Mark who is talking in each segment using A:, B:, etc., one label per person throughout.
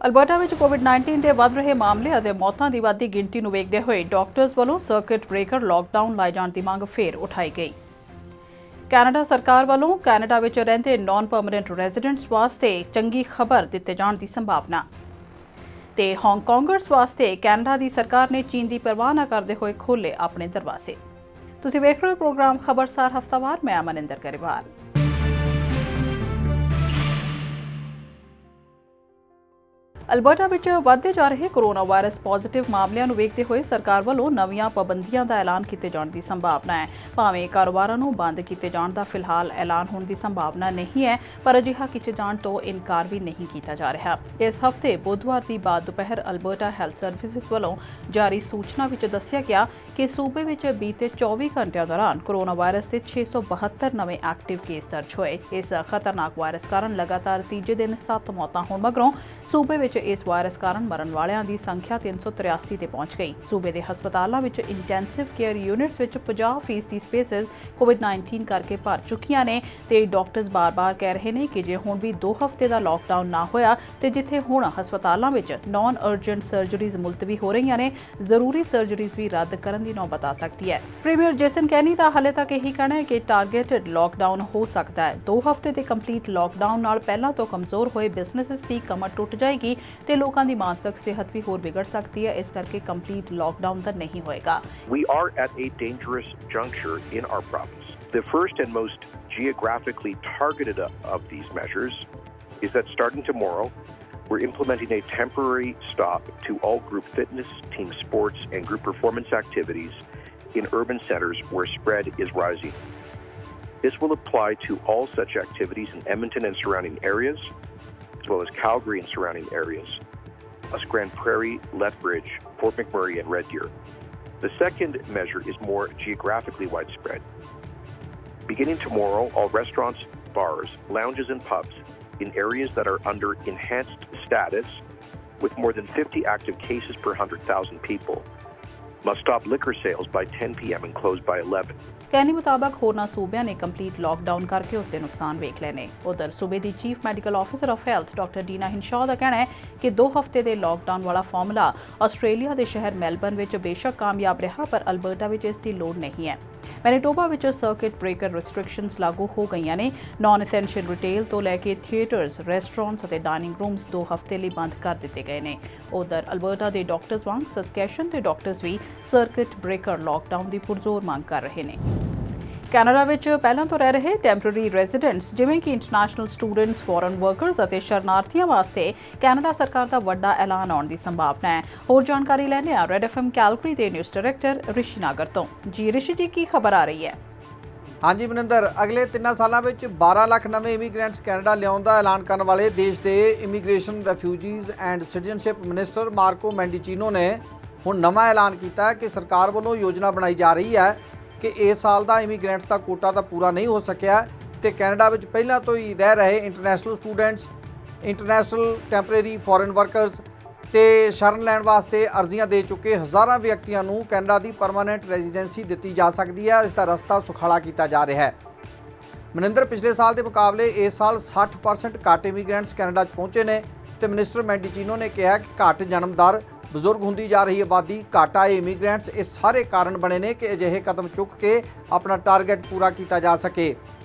A: Alberta ਵਿੱਚ ਕੋਵਿਡ-19 ਦੇ ਵੱਧ ਰਹੇ ਮਾਮਲੇ ਅਤੇ ਮੌਤਾਂ ਦੀ ਵੱਧਦੀ ਗਿਣਤੀ ਨੂੰ ਵੇਖਦੇ ਹੋਏ ਡਾਕਟਰਸ ਵੱਲੋਂ ਸਰਕਿਟ ਬ੍ਰੇਕਰ ਲਾਕਡਾਊਨ ਲਾਏ ਜਾਣ ਦੀ ਮੰਗ ਫੇਰ ਉਠਾਈ ਗਈ। ਕੈਨੇਡਾ ਸਰਕਾਰ ਵੱਲੋਂ ਕੈਨੇਡਾ ਵਿੱਚ ਰਹਿੰਦੇ ਨਾਨ ਪਰਮਨੈਂਟ ਰੈਜ਼ੀਡੈਂਟਸ ਵਾਸਤੇ ਚੰਗੀ ਖਬਰ ਦਿੱਤੇ ਜਾਣ ਦੀ ਸੰਭਾਵਨਾ ਤੇ ਹਾਂਗਕਾਂਗਰਸ ਵਾਸਤੇ ਕੈਨੇਡਾ ਦੀ ਸਰਕਾਰ ਨੇ ਚੀਨ ਦੀ ਪਰਵਾਹ ਨਾ ਕਰਦੇ ਹੋਏ ਖੋਲ੍ਹੇ ਆਪਣੇ ਦਰਵਾਜ਼ੇ। ਤੁਸੀਂ ਵੇਖ ਰਹੇ ਹੋ ਪ੍ਰੋਗਰਾਮ ਖਬਰਸਾਰ ਹਫ਼ਤਾਵਾਰ। ਮੈਂ ਅਮਨਿੰਦਰ ਗਰੇਵਾਲ। ਅਲਬਰਟਾ ਵਿੱਚ ਵਧਦੇ ਜਾ ਰਹੇ ਕੋਰੋਨਾ ਵਾਇਰਸ ਪੋਜ਼ਿਟਿਵ ਮਾਮਲਿਆਂ ਨੂੰ ਵੇਖਦੇ ਹੋਏ ਸਰਕਾਰ ਵੱਲੋਂ ਨਵੀਆਂ ਪਾਬੰਦੀਆਂ ਦਾ ਐਲਾਨ ਕੀਤੇ ਜਾਣ ਦੀ ਸੰਭਾਵਨਾ ਹੈ। ਭਾਵੇਂ ਕਾਰੋਬਾਰਾਂ ਨੂੰ ਬੰਦ ਕੀਤੇ ਜਾਣ ਦਾ ਫਿਲਹਾਲ ਐਲਾਨ ਹੋਣ ਦੀ ਸੰਭਾਵਨਾ ਨਹੀਂ ਹੈ, ਪਰ ਅਜਿਹਾ ਕੀਤੇ ਜਾਣ ਤੋਂ ਇਨਕਾਰ ਵੀ ਨਹੀਂ ਕੀਤਾ ਜਾ ਰਿਹਾ। ਇਸ ਹਫ਼ਤੇ ਬੁੱਧਵਾਰ ਦੀ ਬਾਅਦ ਦੁਪਹਿਰ ਅਲਬਰਟਾ ਹੈਲਥ ਸਰਵਿਸਿਜ਼ ਵੱਲੋਂ ਜਾਰੀ ਸੂਚਨਾ ਵਿੱਚ ਦੱਸਿਆ ਗਿਆ ਕਿ ਸੂਬੇ ਵਿੱਚ ਬੀਤੇ 24 ਘੰਟਿਆਂ ਦੌਰਾਨ ਕੋਰੋਨਾ ਵਾਇਰਸ ਦੇ 672 ਨਵੇਂ ਐਕਟਿਵ ਕੇਸ ਦਰਜ ਹੋਏ। ਇਸ ਖਤਰਨਾਕ ਵਾਇਰਸ ਕਾਰਨ ਲਗਾਤਾਰ ਤੀਜੇ ਦਿਨ 7 ਮੌਤਾਂ ਹੋਣ ਮਗਰੋਂ ਸੂਬੇ ਵਿੱਚ ਇਸ ਵਾਇਰਸ ਕਾਰਨ ਮਰਨ ਵਾਲਿਆਂ ਦੀ ਸੰਖਿਆ 383 ਤੇ ਪਹੁੰਚ ਗਈ। ਸੂਬੇ ਦੇ ਹਸਪਤਾਲਾਂ ਵਿੱਚ ਇੰਟੈਂਸਿਵ ਕੇਅਰ ਯੂਨਿਟਸ ਵਿੱਚ 50% ਸਪੇਸਿਸ ਕੋਵਿਡ-19 ਕਰਕੇ ਭਰ ਚੁੱਕੀਆਂ ਨੇ ਤੇ ਡਾਕਟਰਸ ਬਾਰ-ਬਾਰ ਕਹਿ ਰਹੇ ਨੇ ਕਿ ਜੇ ਹੁਣ ਵੀ 2 ਹਫ਼ਤੇ ਦਾ ਲਾਕਡਾਊਨ ਨਾ ਹੋਇਆ ਤੇ ਜਿੱਥੇ ਹੁਣ ਹਸਪਤਾਲਾਂ ਵਿੱਚ ਨਾਨ ਅਰਜੈਂਟ ਸਰਜਰੀਜ਼ ਮੁਲਤਵੀ ਹੋ ਰਹੀਆਂ ਨੇ, ਜ਼ਰੂਰੀ ਸਰਜਰੀਜ਼ ਵੀ ਰੱਦ ਕਰਨ ਦੀ ਨੌਬਤ ਆ ਸਕਦੀ ਹੈ। ਪ੍ਰੀਮੀਅਰ ਜੇਸਨ ਕੈਨੀ ਦਾ ਹਾਲੇ ਤੱਕ ਇਹੀ ਕਹਿਣਾ ਹੈ ਕਿ ਟਾਰਗੇਟਡ ਲਾਕਡਾਊਨ ਹੋ ਸਕਦਾ ਹੈ। 2 ਹਫ਼ਤੇ ਦੇ ਕੰਪਲੀਟ ਲਾਕਡਾਊਨ ਨਾਲ ਪਹਿਲਾਂ ਤੋਂ ਕਮਜ਼ੋਰ ਹੋਏ ਬਿਜ਼ਨੈਸਿਸ ਦੀ ਕਮਰ ਟੁੱਟ ਜਾਏਗੀ ਤੇ ਲੋਕਾਂ ਦੀ ਮਾਨਸਿਕ ਸਿਹਤ ਵੀ ਹੋਰ ਵਿਗੜ ਸਕਦੀ ਹੈ। ਇਸ ਕਰਕੇ ਕੰਪਲੀਟ ਲਾਕਡਾਊਨ ਤਾਂ ਨਹੀਂ ਹੋਏਗਾ।
B: We are at a dangerous juncture in our province. The first and most geographically targeted of these measures is that starting tomorrow, we're implementing a temporary stop to all group fitness, team sports, and group performance activities in urban centers where spread is rising. This will apply to all such activities in Edmonton and surrounding areas, as well as Calgary and surrounding areas, plus Grand Prairie, Lethbridge, Fort McMurray, and Red Deer. The second measure is more geographically widespread. Beginning tomorrow, all restaurants, bars, lounges, and pubs in areas that are under enhanced status with more than 50 active cases per 100,000 people must stop liquor sales by 10 p.m. and close by 11.
A: ਕਹਿਣੀ ਮੁਤਾਬਕ ਹੋਰਨਾਂ ਸੂਬਿਆਂ ਨੇ complete lockdown ਕਰਕੇ ਉਸ ਦੇ ਨੁਕਸਾਨ ਵੇਖ ਲਏ ਨੇ। ਉਧਰ ਸੂਬੇ ਦੀ chief medical officer of health doctor Deena Hinshaw ਦਾ ਕਹਿਣਾ ਹੈ ਕਿ 2 ਹਫ਼ਤੇ ਦੇ ਲਾਕਡਾਊਨ ਵਾਲਾ ਫਾਰਮੂਲਾ ਆਸਟ੍ਰੇਲੀਆ ਦੇ ਸ਼ਹਿਰ ਮੈਲਬਰਨ ਵਿੱਚ ਬੇਸ਼ੱਕ ਕਾਮਯਾਬ ਰਿਹਾ, ਪਰ ਅਲਬਰਟਾ ਵਿੱਚ ਇਸ ਦੀ ਲੋੜ ਨਹੀਂ ਹੈ। ਮੈਨੀਟੋਬਾ ਵਿੱਚ ਸਰਕਿਟ ਬ੍ਰੇਕਰ ਰੈਸਟ੍ਰਿਕਸ਼ਨਸ ਲਾਗੂ ਹੋ ਗਈਆਂ ਨੇ। ਨਾਨ ਐਸੈਂਸ਼ੀਅਲ ਰਿਟੇਲ ਤੋਂ ਲੈ ਕੇ ਥੀਏਟਰਸ, ਰੈਸਟੋਰੈਂਟਸ ਅਤੇ ਡਾਈਨਿੰਗ ਰੂਮਸ 2 ਹਫ਼ਤੇ ਲਈ ਬੰਦ ਕਰ ਦਿੱਤੇ ਗਏ ਨੇ। ਉਧਰ ਅਲਬਰਟਾ ਦੇ ਡਾਕਟਰਸ ਵਾਂਗ ਸਸਕੈਸ਼ਨ ਦੇ ਡਾਕਟਰਸ ਵੀ ਸਰਕਿਟ ਬ੍ਰੇਕਰ ਲਾਕਡਾਊਨ ਦੀ ਪੁਰਜ਼ੋਰ ਮੰਗ ਕਰ ਰਹੇ ਨੇ। ਕੈਨੇਡਾ ਵਿੱਚ ਪਹਿਲਾਂ ਤੋਂ ਰਹਿ ਰਹੇ ਟੈਂਪਰੇਰੀ ਰੈਜ਼ੀਡੈਂਟਸ ਜਿਵੇਂ ਕਿ ਇੰਟਰਨੈਸ਼ਨਲ ਸਟੂਡੈਂਟਸ, ਫੋਰਨ ਵਰਕਰਸ ਅਤੇ ਸ਼ਰਨਾਰਥੀਆਂ ਵਾਸਤੇ ਕੈਨੇਡਾ ਸਰਕਾਰ ਦਾ ਵੱਡਾ ਐਲਾਨ ਆਉਣ ਦੀ ਸੰਭਾਵਨਾ ਹੈ। ਹੋਰ ਜਾਣਕਾਰੀ ਲੈਣੇ ਆ ਰੈਡ FM ਕੈਲਗਰੀ ਦੇ ਨਿਊਜ਼ ਡਾਇਰੈਕਟਰ ਰਿਸ਼ੀ ਨਾਗਰ ਤੋਂ। ਜੀ ਰਿਸ਼ੀ ਜੀ, ਕੀ ਖਬਰ ਆ ਰਹੀ ਹੈ?
C: ਹਾਂਜੀ ਮਨਿੰਦਰ, ਅਗਲੇ 3 ਸਾਲਾਂ ਵਿੱਚ 12 ਲੱਖ ਨਵੇਂ ਇਮੀਗ੍ਰੈਂਟਸ ਕੈਨੇਡਾ ਲਿਆਉਣ ਦਾ ਐਲਾਨ ਕਰਨ ਵਾਲੇ ਦੇਸ਼ ਦੇ immigration, refugees and citizenship minister Marco Mendicino ਨੇ ਹੁਣ ਨਵਾਂ ਐਲਾਨ ਕੀਤਾ ਕਿ ਸਰਕਾਰ ਵੱਲੋਂ ਯੋਜਨਾ ਬਣਾਈ ਜਾ ਰਹੀ ਹੈ ਕਿ ਇਸ ਸਾਲ ਦਾ ਇਮੀਗ੍ਰੈਂਟਸ ਦਾ ਕੋਟਾ ਤਾਂ ਪੂਰਾ ਨਹੀਂ ਹੋ ਸਕਿਆ ਤੇ ਕੈਨੇਡਾ ਵਿੱਚ ਪਹਿਲਾਂ ਤੋਂ ਹੀ ਰਹਿ ਰਹੇ international students, international temporary foreign workers ਤੇ ਸ਼ਰਨ ਲੈਣ ਵਾਸਤੇ ਅਰਜ਼ੀਆਂ ਦੇ ਚੁੱਕੇ ਹਜ਼ਾਰਾਂ ਵਿਅਕਤੀਆਂ ਨੂੰ ਕੈਨੇਡਾ ਦੀ ਪਰਮਾਨੈਂਟ ਰੈਜ਼ੀਡੈਂਸੀ ਦਿੱਤੀ ਜਾ ਸਕਦੀ ਹੈ। ਇਸ ਦਾ ਰਸਤਾ ਸੁਖਾਲਾ ਕੀਤਾ ਜਾ ਰਿਹਾ ਹੈ। ਮਨਿੰਦਰ, ਪਿਛਲੇ ਸਾਲ ਦੇ ਮੁਕਾਬਲੇ ਇਸ ਸਾਲ 60% ਘੱਟ ਇਮੀਗ੍ਰੈਂਟਸ ਕੈਨੇਡਾ 'ਚ ਪਹੁੰਚੇ ਨੇ ਤੇ ਮਿਨਿਸਟਰ ਮੈਂਡੀਚੀਨੋ ਨੇ ਕਿਹਾ ਕਿ ਘੱਟ ਜਨਮ ਦਰ, ਬਜ਼ੁਰਗ ਹੁੰਦੀ ਜਾ ਰਹੀ ਆਬਾਦੀ, ਘੱਟ ਆਏ ਇਮੀਗ੍ਰੈਂਟਸ, ਇਹ ਸਾਰੇ ਕਾਰਨ ਬਣੇ ਨੇ ਕਿ ਅਜਿਹੇ ਕਦਮ ਚੁੱਕ ਕੇ ਆਪਣਾ ਟਾਰਗੇਟ ਪੂਰਾ ਕੀਤਾ ਜਾ ਸਕੇ।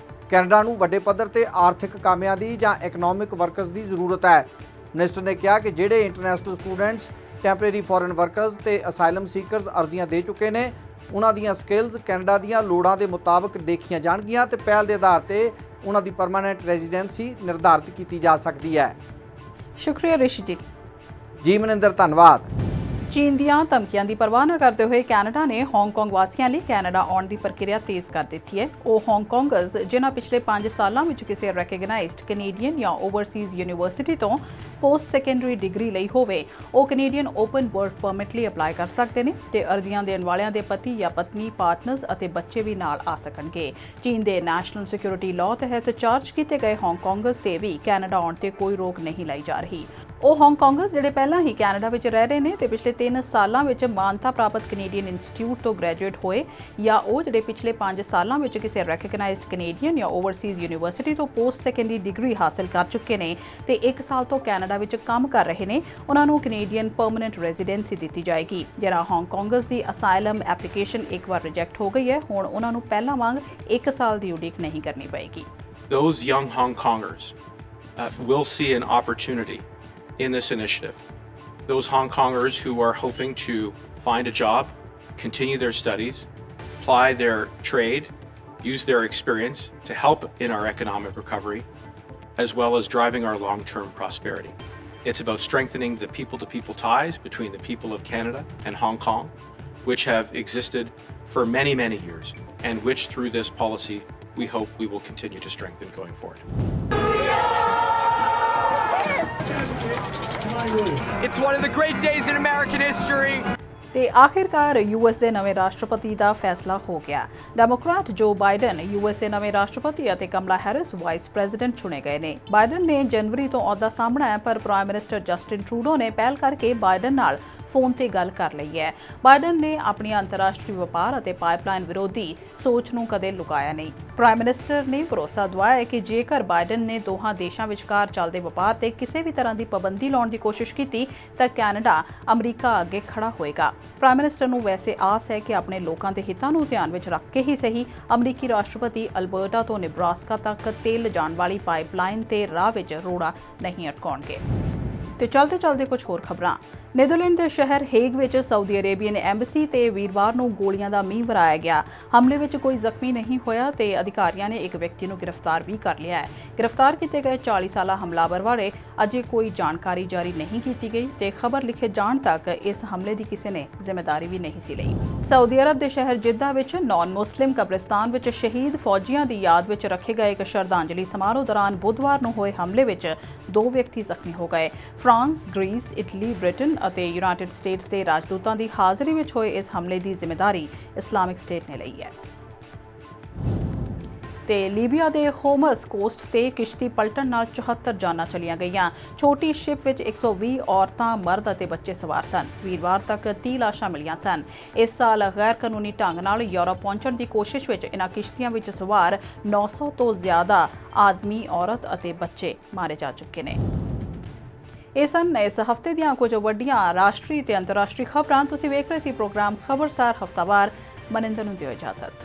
C: ਕੈਨੇਡਾ ਨੂੰ ਵੱਡੇ ਪੱਧਰ ਤੇ ਆਰਥਿਕ ਕਾਮਿਆਂ ਦੀ ਜਾਂ ਇਕਨੋਮਿਕ ਵਰਕਰਸ ਦੀ ਜ਼ਰੂਰਤ ਹੈ। ਮਿਨਿਸਟਰ ਨੇ ਕਿਹਾ ਕਿ ਜਿਹੜੇ international students, temporary foreign workers ਤੇ ਅਸਾਈਲਮ ਸੀਕਰਸ ਅਰਜ਼ੀਆਂ ਦੇ ਚੁੱਕੇ ਨੇ, ਉਹਨਾਂ ਦੀਆਂ ਸਕਿੱਲਸ ਕੈਨੇਡਾ ਦੀਆਂ ਲੋੜਾਂ ਦੇ ਮੁਤਾਬਕ ਦੇਖੀਆਂ ਜਾਣਗੀਆਂ ਤੇ ਪਹਿਲ ਦੇ ਆਧਾਰ ਤੇ ਉਹਨਾਂ ਦੀ ਪਰਮਾਨੈਂਟ ਰੈਜ਼ੀਡੈਂਸੀ ਨਿਰਧਾਰਿਤ ਕੀਤੀ ਜਾ ਸਕਦੀ ਹੈ।
A: ਸ਼ੁਕਰੀਆ ਰਿਸ਼ੀ ਜੀ।
C: ਜੀ ਮਨਿੰਦਰ, ਧੰਨਵਾਦ।
A: ਚੀਨ ਦੀਆਂ ਧਮਕੀਆਂ ਦੀ ਪਰਵਾਹ ਨਾ ਕਰਦੇ ਹੋਏ ਕੈਨੇਡਾ ਨੇ ਹਾਂਗਕਾਂਗ ਵਾਸੀਆਂ ਲਈ ਕੈਨੇਡਾ ਆਉਣ ਦੀ ਪ੍ਰਕਿਰਿਆ ਤੇਜ਼ ਕਰ ਦਿੱਤੀ ਹੈ। ਉਹ ਹਾਂਗਕਾਂਗਰਸ ਜਿਨ੍ਹਾਂ ਪਿਛਲੇ 5 ਸਾਲਾਂ ਵਿੱਚ ਕਿਸੇ ਰੈਕਗਨਾਈਜ਼ਡ ਕੈਨੇਡੀਅਨ ਜਾਂ ਓਵਰਸੀਜ਼ ਯੂਨੀਵਰਸਿਟੀ ਤੋਂ ਪੋਸਟ ਸੈਕੰਡਰੀ ਡਿਗਰੀ ਲਈ ਹੋਵੇ, ਉਹ ਕੈਨੇਡੀਅਨ ਓਪਨ ਵਰਕ ਪਰਮਿਟ ਲਈ ਅਪਲਾਈ ਕਰ ਸਕਦੇ ਨੇ ਤੇ ਅਰਜ਼ੀਆਂ ਦੇਣ ਵਾਲਿਆਂ ਦੇ ਪਤੀ ਜਾਂ ਪਤਨੀ, ਪਾਰਟਨਰਸ ਅਤੇ ਬੱਚੇ ਵੀ ਨਾਲ ਆ ਸਕਣਗੇ। ਚੀਨ ਦੇ ਨੈਸ਼ਨਲ ਸਿਕਿਉਰਿਟੀ ਲਾਅ ਤਹਿਤ ਚਾਰਜ ਕੀਤੇ ਗਏ ਹਾਂਗਕਾਂਗਰਸ ਤੇ ਵੀ ਕੈਨੇਡਾ ਆਉਣ ਤੇ ਕੋਈ ਰੋਕ ਨਹੀਂ ਲਾਈ ਜਾ ਰਹੀ। ਉਹ ਹਾਂਗਕਾਂਗਸ ਜਿਹੜੇ ਪਹਿਲਾਂ ਹੀ ਕੈਨੇਡਾ ਵਿੱਚ ਰਹਿ ਰਹੇ ਨੇ ਤੇ ਪਿਛਲੇ 3 ਸਾਲਾਂ ਵਿੱਚ ਮਾਨਤਾ ਪ੍ਰਾਪਤ ਕੈਨੇਡੀਅਨ ਇੰਸਟੀਚਿਊਟ ਤੋਂ ਗ੍ਰੈਜੂਏਟ ਹੋਏ ਜਾਂ ਉਹ ਜਿਹੜੇ ਪਿਛਲੇ 5 ਸਾਲਾਂ ਵਿੱਚ ਕਿਸੇ ਰੈਕਗਨਾਈਜ਼ਡ ਕੈਨੇਡੀਅਨ ਜਾਂ ਓਵਰਸੀਜ਼ ਯੂਨੀਵਰਸਿਟੀ ਤੋਂ ਪੋਸਟ ਸੈਕੰਡਰੀ ਡਿਗਰੀ ਹਾਸਲ ਕਰ ਚੁੱਕੇ ਨੇ ਤੇ 1 ਸਾਲ ਤੋਂ ਕੈਨੇਡਾ ਵਿੱਚ ਕੰਮ ਕਰ ਰਹੇ ਨੇ, ਉਹਨਾਂ ਨੂੰ ਕੈਨੇਡੀਅਨ ਪਰਮਨੈਂਟ ਰੈਜ਼ੀਡੈਂਸੀ ਦਿੱਤੀ ਜਾਏਗੀ। ਜਿਹੜਾ ਹਾਂਗਕਾਂਗਸ ਦੀ ਅਸਾਈਲਮ ਐਪਲੀਕੇਸ਼ਨ ਇੱਕ ਵਾਰ ਰਿਜੈਕਟ ਹੋ ਗਈ ਹੈ, ਹੁਣ ਉਹਨਾਂ ਨੂੰ ਪਹਿਲਾਂ ਵਾਂਗ 1 ਸਾਲ ਦੀ ਉਡੀਕ ਨਹੀਂ ਕਰਨੀ ਪਏਗੀ।
D: Those young Hong Kongers will see an opportunity in this initiative. Those Hong Kongers who are hoping to find a job, continue their studies, apply their trade, use their experience to help in our economic recovery, as well as driving our long-term prosperity. It's about strengthening the people-to-people ties between the people of Canada and Hong Kong, which have existed for many, many years, and which through this policy we hope we will continue to strengthen going forward.
E: It's one of the great days in American history.
A: ਤੇ ਆਖਿਰਕਾਰ US ਦੇ ਨਵੇਂ ਰਾਸ਼ਟਰਪਤੀ ਦਾ ਫੈਸਲਾ ਹੋ ਗਿਆ। Democrat ਜੋ Biden US ਦੇ ਨਵੇਂ ਰਾਸ਼ਟਰਪਤੀ ਅਤੇ ਕਮਲਾ ਹੈਰਿਸ ਵਾਈਸ ਪ੍ਰੈਜ਼ੀਡੈਂਟ ਚੁਣੇ ਗਏ ਨੇ। ਬਾਈਡਨ ਨੇ ਜਨਵਰੀ ਤੋਂ ਅਹੁਦਾ ਸਾਂਭਣਾ ਹੈ, ਪਰ ਪ੍ਰਾਈਮ ਮਿਨਿਸਟਰ ਜਸਟਿਨ ਟਰੂਡੋ ਨੇ ਪਹਿਲ ਕਰਕੇ ਬਾਈਡਨ ਨਾਲ ਫੋਨ ਤੇ ਗੱਲ ਕਰ ਲਈ ਹੈ। ਬਾਈਡਨ ਨੇ ਆਪਣੀ ਅੰਤਰਰਾਸ਼ਟਰੀ ਵਪਾਰ ਅਤੇ ਪਾਈਪਲਾਈਨ ਵਿਰੋਧੀ ਸੋਚ ਨੂੰ ਕਦੇ ਲੁਕਾਇਆ ਨਹੀਂ। ਪ੍ਰਾਈਮ ਮਿਨਿਸਟਰ ਨੇ ਭਰੋਸਾ ਦਿਵਾਇਆ ਕਿ ਜੇਕਰ ਬਾਈਡਨ ਨੇ ਦੋਹਾਂ ਦੇਸ਼ਾਂ ਵਿਚਕਾਰ ਚੱਲਦੇ ਵਪਾਰ ਤੇ ਕਿਸੇ ਵੀ ਤਰ੍ਹਾਂ ਦੀ ਪਾਬੰਦੀ ਲਾਉਣ ਦੀ ਕੋਸ਼ਿਸ਼ ਕੀਤੀ ਤਾਂ ਕੈਨੇਡਾ ਅਮਰੀਕਾ ਅੱਗੇ ਖੜਾ ਹੋਏਗਾ। ਪ੍ਰਾਈਮ ਮਿਨਿਸਟਰ ਨੂੰ ਵੈਸੇ ਆਸ ਹੈ ਕਿ ਆਪਣੇ ਲੋਕਾਂ ਦੇ ਹਿੱਤਾਂ ਨੂੰ ਧਿਆਨ ਵਿੱਚ ਰੱਖ ਕੇ ਹੀ ਸਹੀ ਅਮਰੀਕੀ ਰਾਸ਼ਟਰਪਤੀ ਅਲਬਰਟਾ ਤੋਂ ਨਿਬਰਾਸਕਾ ਤੱਕ ਤੇਲ ਲਿਜਾਣ ਵਾਲੀ ਪਾਈਪਲਾਈਨ ਤੇ ਰਾਹ ਵਿੱਚ ਰੋੜਾ ਨਹੀਂ ਅਟਕਾਉਣਗੇ। ਤੇ ਚਲਦੇ ਕੁਝ ਹੋਰ ਖਬਰਾਂ। ਨੀਦਰਲੈਂਡ ਦੇ ਸ਼ਹਿਰ ਹੇਗ ਵਿੱਚ ਸਾਊਦੀ ਅਰੇਬੀਅਨ ਐਮਬੈਸੀ ਤੇ ਵੀਰਵਾਰ ਨੂੰ ਗੋਲੀਆਂ ਦਾ ਮੀਂਹ ਵਰਾਇਆ ਗਿਆ। ਹਮਲੇ ਵਿੱਚ ਕੋਈ ਜ਼ਖਮੀ ਨਹੀਂ ਹੋਇਆ ਤੇ ਅਧਿਕਾਰੀਆਂ ਨੇ ਇੱਕ ਵਿਅਕਤੀ ਨੂੰ ਗ੍ਰਿਫਤਾਰ ਵੀ ਕਰ ਲਿਆ ਹੈ। ਗ੍ਰਿਫਤਾਰ ਕੀਤੇ ਗਏ 40 ਸਾਲਾ ਹਮਲਾਵਰ ਬਾਰੇ ਅਜੇ ਕੋਈ ਜਾਣਕਾਰੀ ਜਾਰੀ ਨਹੀਂ ਕੀਤੀ ਗਈ ਤੇ ਖਬਰ ਲਿਖੇ ਜਾਣ ਤੱਕ ਇਸ ਹਮਲੇ ਦੀ ਕਿਸੇ ਨੇ ਜ਼ਿੰਮੇਵਾਰੀ ਵੀ ਨਹੀਂ ਸੀ ਲਈ। ਸਾਊਦੀ ਅਰਬ ਦੇ ਸ਼ਹਿਰ ਜਿੱਦਾ ਵਿੱਚ ਨਾਨ ਮੁਸਲਿਮ ਕਬਰਿਸਤਾਨ ਵਿੱਚ ਸ਼ਹੀਦ ਫੌਜੀਆਂ ਦੀ ਯਾਦ ਵਿੱਚ ਰੱਖੇ ਗਏ ਇੱਕ ਸ਼ਰਧਾਂਜਲੀ ਸਮਾਰੋਹ ਦੌਰਾਨ ਬੁੱਧਵਾਰ ਨੂੰ ਹੋਏ ਹਮਲੇ ਵਿੱਚ 2 ਵਿਅਕਤੀ ਜ਼ਖਮੀ ਹੋ ਗਏ। ਫਰਾਂਸ, ਗ੍ਰੀਸ, ਇਟਲੀ, ਬ੍ਰਿਟਨ ਅਤੇ ਯੂਨਾਈਟਿਡ ਸਟੇਟਸ ਦੇ ਰਾਜਦੂਤਾਂ ਦੀ ਹਾਜ਼ਰੀ ਵਿੱਚ ਹੋਏ ਇਸ ਹਮਲੇ ਦੀ ਜ਼ਿੰਮੇਵਾਰੀ ਇਸਲਾਮਿਕ ਸਟੇਟ ਨੇ ਲਈ ਹੈ। ਤੇ ਲੀਬੀਆ ਦੇ ਹੋਮਸ ਕੋਸਟ ਤੇ ਕਿਸ਼ਤੀ ਪਲਟਣ ਨਾਲ 74 ਜਾਨਾਂ ਚਲੀਆਂ ਗਈਆਂ। ਛੋਟੀ ਸ਼ਿਪ ਵਿੱਚ 120 ਔਰਤਾਂ, ਮਰਦ ਅਤੇ ਬੱਚੇ ਸਵਾਰ ਸਨ। ਵੀਰਵਾਰ ਤੱਕ 30 ਲਾਸ਼ਾਂ ਮਿਲੀਆਂ ਸਨ। ਇਸ ਸਾਲ ਗੈਰ ਕਾਨੂੰਨੀ ਢੰਗ ਨਾਲ ਯੂਰਪ ਪਹੁੰਚਣ ਦੀ ਕੋਸ਼ਿਸ਼ ਵਿੱਚ ਇਨ੍ਹਾਂ ਕਿਸ਼ਤੀਆਂ ਵਿੱਚ ਸਵਾਰ 900 ਤੋਂ ਜ਼ਿਆਦਾ ਆਦਮੀ, ਔਰਤ ਅਤੇ ਬੱਚੇ ਮਾਰੇ ਜਾ ਚੁੱਕੇ ਨੇ। ਇਹ ਸਨ ਇਸ ਹਫ਼ਤੇ ਦੀਆਂ ਕੁਝ ਵੱਡੀਆਂ ਰਾਸ਼ਟਰੀ ਤੇ ਅੰਤਰਰਾਸ਼ਟਰੀ ਖਬਰਾਂ। ਤੁਸੀਂ ਵੇਖ ਰਹੇ ਸੀ ਪ੍ਰੋਗਰਾਮ ਖਬਰਸਾਰ ਹਫ਼ਤਾਵਾਰ। ਮਨਿੰਦਰ ਨੂੰ ਦਿਓ ਇਜਾਜ਼ਤ।